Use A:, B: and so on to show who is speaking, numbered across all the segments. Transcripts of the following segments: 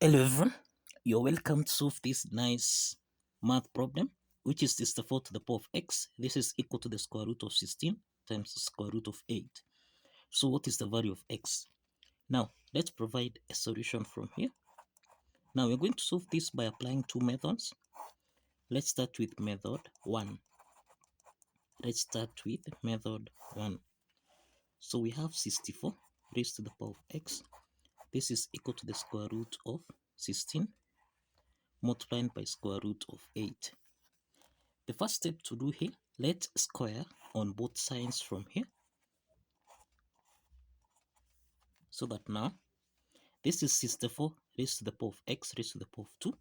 A: Hello everyone, you're welcome to solve this nice math problem, which is 64 to the power of x. This is equal to the square root of 16 times the square root of 8. So what is the value of x? Now, let's provide a solution from here. Now, we're going to solve this by applying two methods. Let's start with method 1. So we have 64 raised to the power of x. This is equal to the square root of 16 multiplied by square root of 8. The first step to do here, let's square on both sides from here. So that now, this is 64 raised to the power of x raised to the power of 2.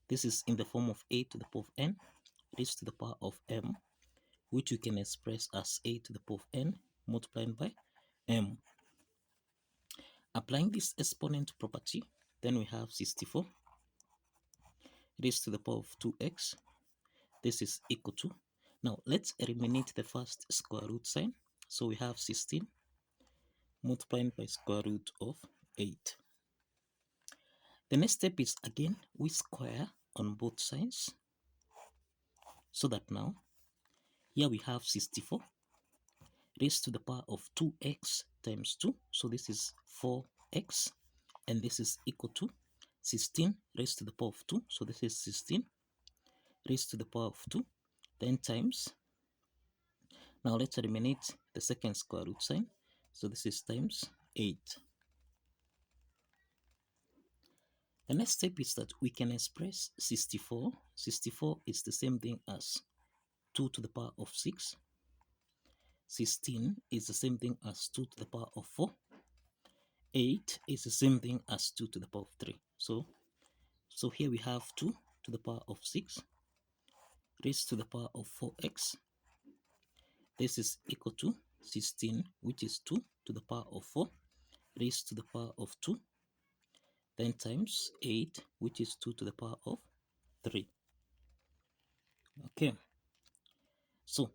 A: This is in the form of a to the power of n raised to the power of m, which we can express as a to the power of n multiplied by m. Applying this exponent property, then we have 64 raised to the power of 2x. This is equal to, now let's eliminate the first square root sign. So we have 16 multiplied by square root of 8. The next step is again we square on both sides, so that now here we have 64 raised to the power of 2x times 2, so this is 4x, and this is equal to 16 raised to the power of 2, so this is 16 raised to the power of 2, then times, now let's eliminate the second square root sign, so this is times 8. The next step is that we can express 64. 64 is the same thing as 2 to the power of 6. 16 is the same thing as 2 to the power of 4. 8 is the same thing as 2 to the power of 3. So here we have 2 to the power of 6 raised to the power of 4x. This is equal to 16, which is 2 to the power of 4 raised to the power of 2. Then times 8, which is 2 to the power of 3. Okay. So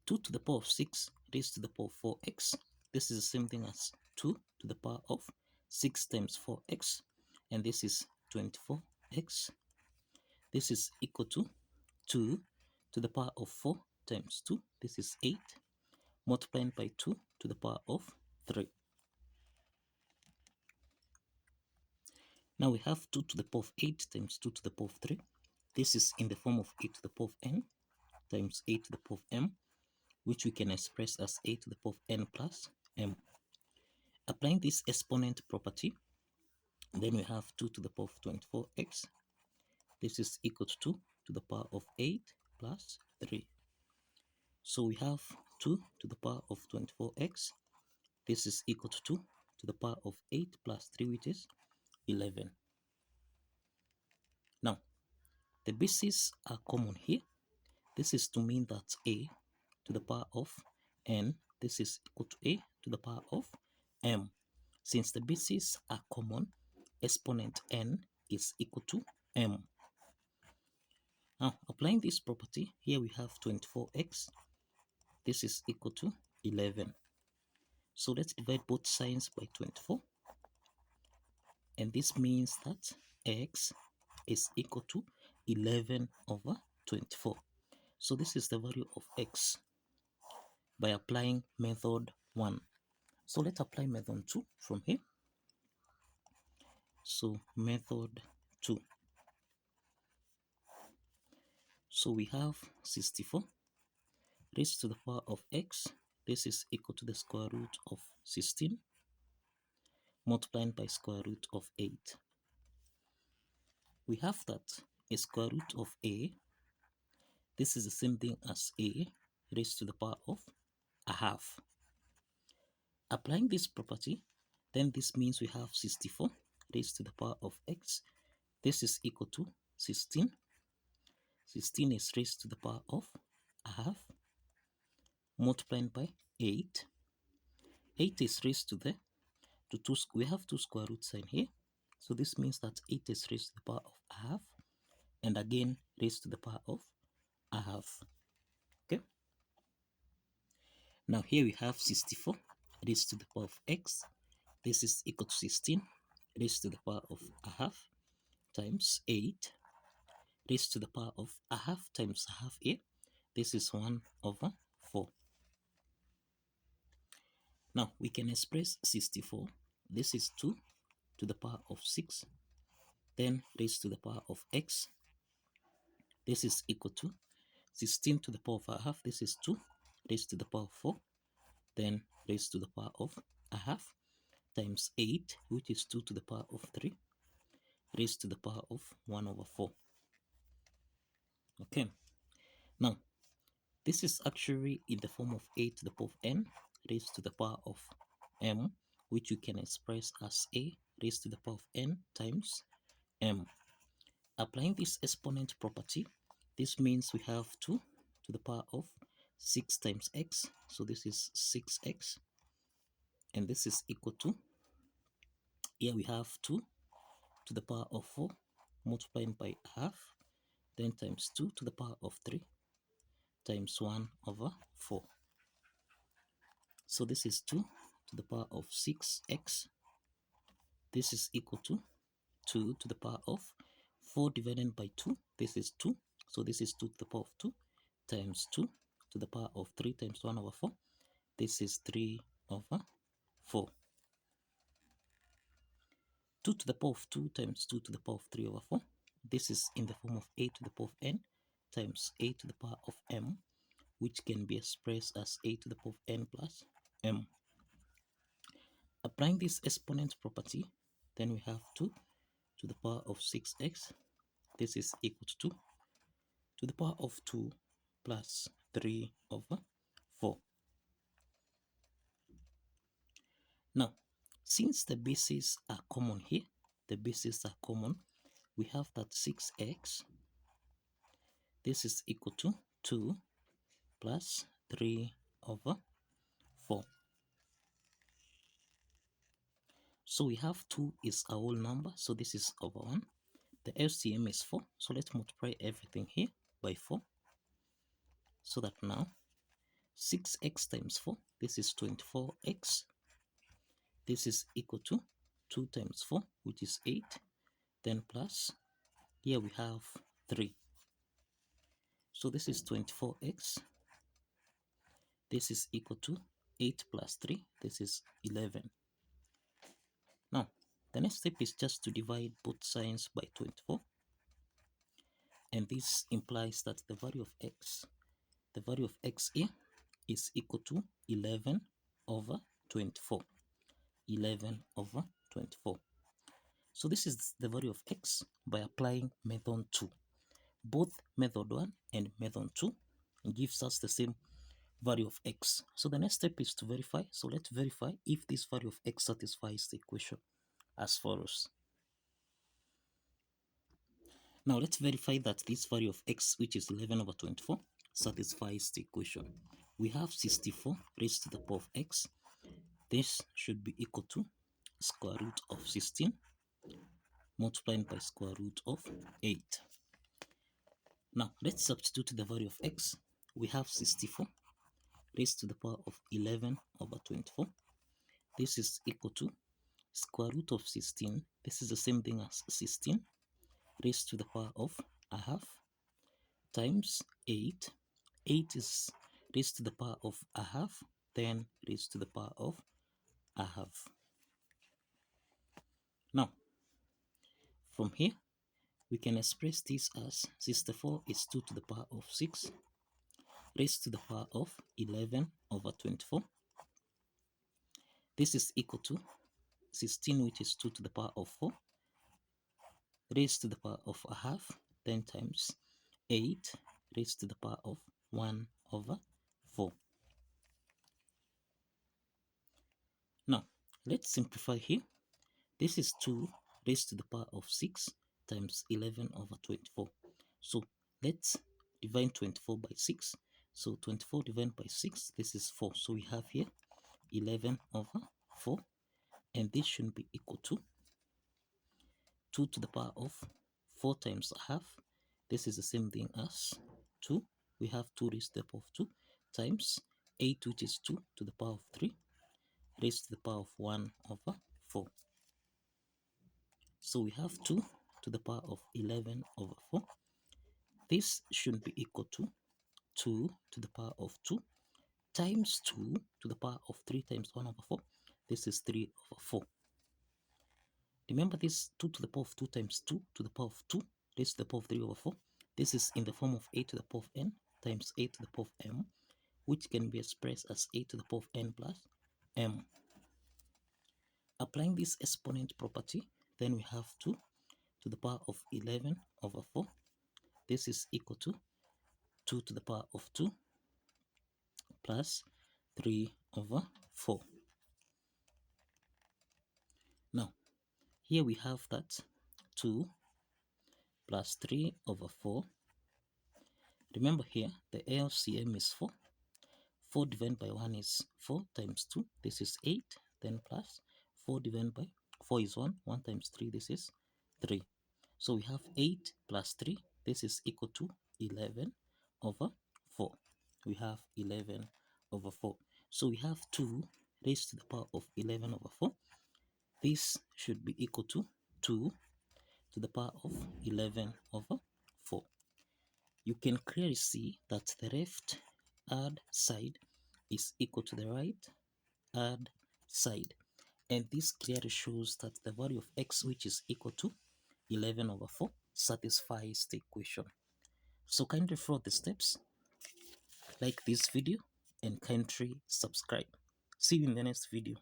A: 2 to the power of 6 raised to the power of 4x. This is the same thing as 2 to the power of 6 times 4x. And this is 24x. This is equal to 2 to the power of 4 times 2. This is 8 multiplied by 2 to the power of 3. Now we have 2 to the power of 8 times 2 to the power of 3. This is in the form of a to the power of n times a to the power of m, which we can express as a to the power of n plus m. Applying this exponent property, then we have 2 to the power of 24x. This is equal to 2 to the power of 8 plus 3. So we have 2 to the power of 24x. This is equal to 2 to the power of 8 plus 3, which is 11. Now, the bases are common here. This is to mean that a to the power of n, this is equal to a to the power of m. Since the bases are common, exponent n is equal to m. Now, applying this property, here we have 24x. This is equal to 11. So let's divide both sides by 24. And this means that x is equal to 11 over 24. So this is the value of x by applying method 1. So let's apply method 2 from here. So method 2. So we have 64 raised to the power of x. This is equal to the square root of 16 multiplied by square root of 8. We have that a square root of a, this is the same thing as a raised to the power of a half. Applying this property, then this means we have 64 raised to the power of x. This is equal to 16. 16 is raised to the power of a half multiplied by 8. 8 is raised to 2. We have 2 square root sign here. So this means that 8 is raised to the power of a half, and again raised to the power of a half. Okay. Now here we have 64 raised to the power of x. This is equal to 16 raised to the power of a half. times 8 raised to the power of a half times a half here. This is 1/4. Now we can express 64. This is 2 to the power of 6, then raised to the power of x. This is equal to 16 to the power of a half. This is 2 raised to the power of 4, then raised to the power of a half, times 8, which is 2 to the power of 3, raised to the power of 1/4. Okay, now this is actually in the form of a to the power of n raised to the power of m, which you can express as a raised to the power of n times m. Applying this exponent property, this means we have 2 to the power of 6 times x, so this is 6x, and this is equal to, here we have 2 to the power of 4 multiplied by half, then times 2 to the power of 3 times 1/4. So this is 2 to the power of 6x. This is equal to 2 to the power of 4 divided by 2. This is 2. So this is 2 to the power of 2 times 2 to the power of 3 times 1/4. This is 3/4. 2 to the power of 2 times 2 to the power of 3/4. This is in the form of a to the power of n times a to the power of m, which can be expressed as a to the power of n plus m. Applying this exponent property, then we have 2 to the power of 6x. This is equal to 2 to the power of 2 plus 3/4. Now, since the bases are common here, we have that 6x, this is equal to 2 plus 3/4. So we have 2 is a whole number, so this is over 1. The LCM is 4, so let's multiply everything here by 4. So that now 6x times 4, this is 24x. This is equal to 2 times 4, which is 8. Then plus, here we have 3. So this is 24x. This is equal to 8 plus 3. This is 11. Now, the next step is just to divide both sides by 24. And this implies that the value of x here is equal to 11/24. 11/24. So this is the value of x by applying method 2. Both method 1 and method 2 gives us the same value of x. So the next step is to verify. So let's verify if this value of x satisfies the equation as follows. Now let's verify that this value of x, which is 11/24, satisfies the equation. We have 64 raised to the power of x. This should be equal to square root of 16 multiplied by square root of 8. Now let's substitute the value of x. We have 64 raised to the power of 11/24. This is equal to square root of 16. This is the same thing as 16 raised to the power of a half times 8. 8 is raised to the power of a half, then raised to the power of a half. Now, from here, we can express this as 64 is 2 to the power of 6 raised to the power of 11/24. This is equal to 16, which is 2 to the power of 4 raised to the power of a half, then times 8 raised to the power of 1/4. Now, let's simplify here. This is 2 raised to the power of 6 times 11/24. So let's divide 24 by 6. So 24 divided by 6, this is 4. So we have here 11/4, and this should be equal to 2 to the power of 4 times a half. This is the same thing as 2. We have 2 raised to the power of 2 times 8, which is 2 to the power of 3 raised to the power of 1/4. So we have 2 to the power of 11 over 4. This should be equal to 2 to the power of 2 times 2 to the power of 3 times 1 over 4. This is 3 over 4. Remember this 2 to the power of 2 times 2 to the power of 2 raised to the power of 3 over 4. This is in the form of a to the power of n times a to the power of m, which can be expressed as a to the power of n plus m. Applying this exponent property, then we have 2 to the power of 11 over 4. This is equal to 2 to the power of 2 plus 3 over 4. Now, here we have that 2 plus 3 over 4. Remember here, the LCM is 4. 4 divided by 1 is 4 times 2. This is 8. Then plus 4 divided by 4 is 1. 1 times 3, this is 3. So we have 8 plus 3. This is equal to 11 over 4. We have 11 over 4. So we have 2 raised to the power of 11 over 4. This should be equal to 2 to the power of 11 over 4. You can clearly see that the left hand side is equal to the right hand side. And this clearly shows that the value of x, which is equal to 11 over 4, satisfies the equation. So kindly follow the steps, like this video, and kindly subscribe. See you in the next video.